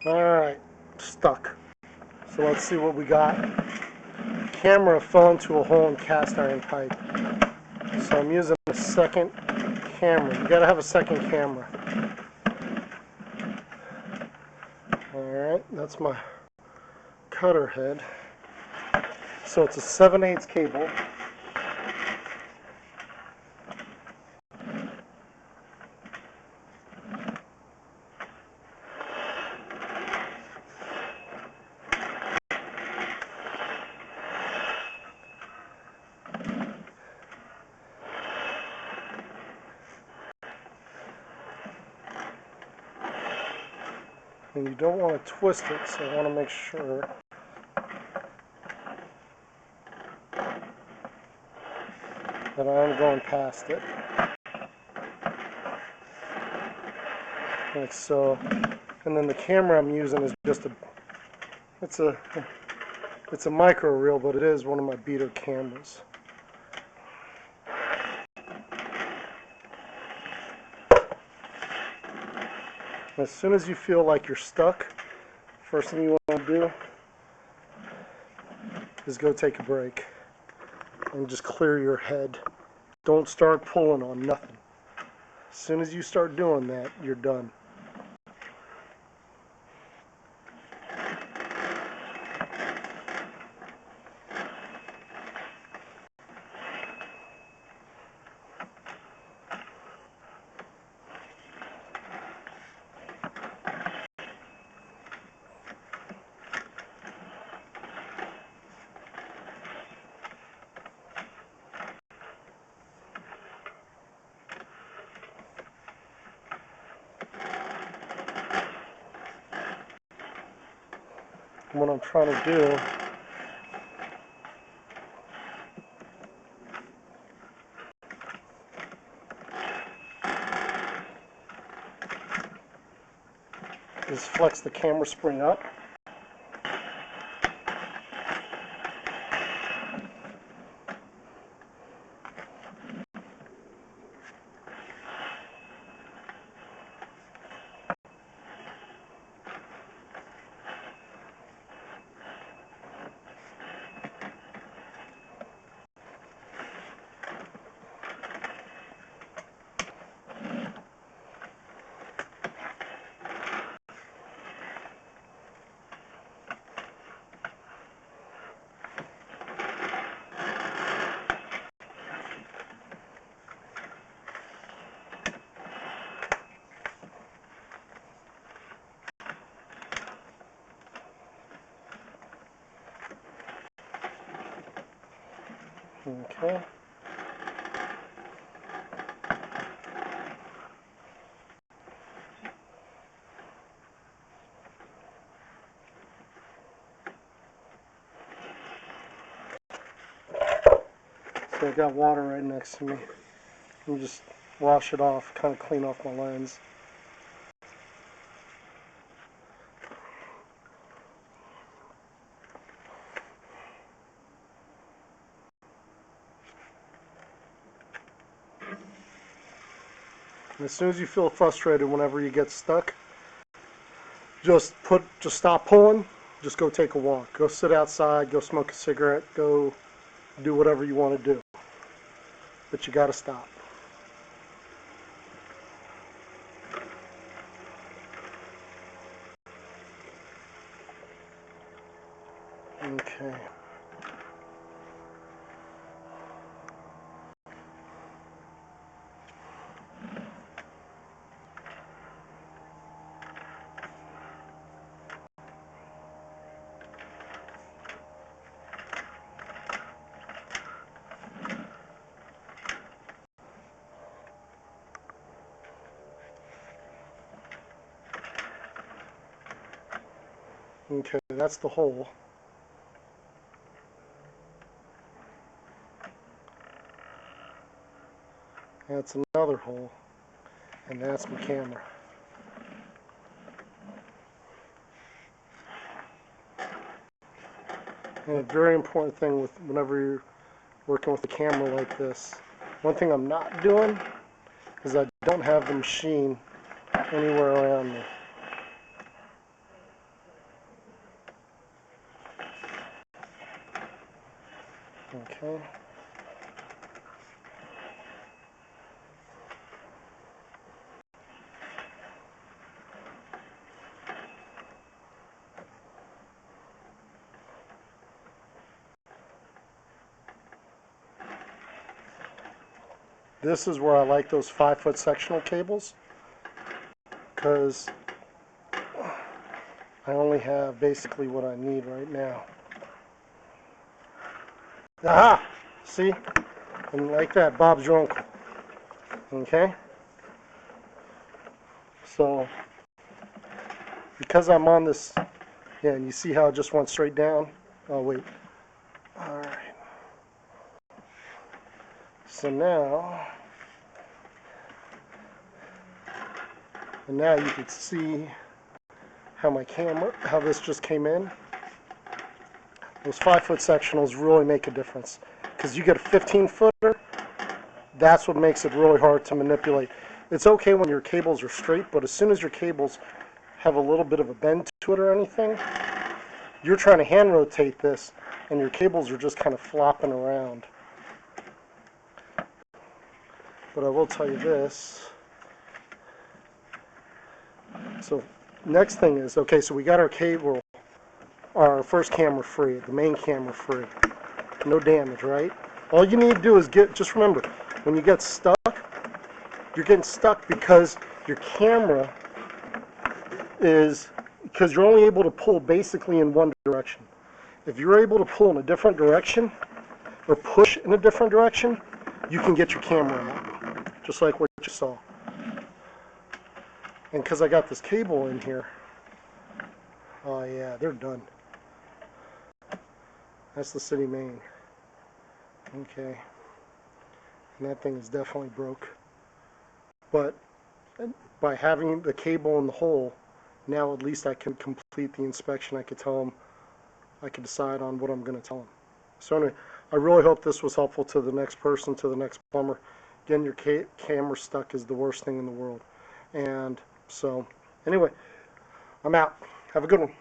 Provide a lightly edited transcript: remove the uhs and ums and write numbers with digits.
Alright, stuck. So let's see what we got. Camera fell into a hole in cast iron pipe. So I'm using a second camera. You gotta have a second camera. Alright, that's my cutter head. So it's a 7/8 cable. And you don't want to twist it, so I want to make sure that I'm going past it. Like so. And then the camera I'm using is just it's a micro reel, but it is one of my beater cameras. As soon as you feel like you're stuck, first thing you want to do is go take a break and just clear your head. Don't start pulling on nothing. As soon as you start doing that, you're done. What I'm trying to do is flex the camera spring up. Okay. So I got water right next to me. Let me just wash it off, kind of clean off my lens. And as soon as you feel frustrated whenever you get stuck, just stop pulling, just go take a walk. Go sit outside, go smoke a cigarette, go do whatever you want to do. But you gotta stop. Okay. Okay, that's the hole. That's another hole. And that's my camera. And a very important thing whenever you're working with a camera like this, one thing I'm not doing is I don't have the machine anywhere around me. Okay. This is where I like those 5-foot sectional cables, because I only have basically what I need right now. Aha! See? And like that, Bob's your uncle. Okay? So, because I'm on this, yeah, and you see how it just went straight down? Oh, wait. Alright. So now, and now you can see how my camera, how this just came in. Those 5-foot sectionals really make a difference, because you get a 15-footer. That's what makes it really hard to manipulate. It's okay when your cables are straight, but as soon as your cables have a little bit of a bend to it or anything, you're trying to hand rotate this, and your cables are just kind of flopping around. But I will tell you this. So next thing is, okay, so we got our cable, our first camera free, the main camera free. No damage, right? All you need to do is just remember, when you get stuck, you're getting stuck because your camera because you're only able to pull basically in one direction. If you're able to pull in a different direction, or push in a different direction, you can get your camera out, just like what you saw. And because I got this cable in here, oh yeah, they're done. That's the city main. Okay. And that thing is definitely broke. But by having the cable in the hole, now at least I can complete the inspection. I could tell them, I could decide on what I'm going to tell them. So anyway, I really hope this was helpful to the next person, to the next plumber. Getting your camera stuck is the worst thing in the world. And so, anyway, I'm out. Have a good one.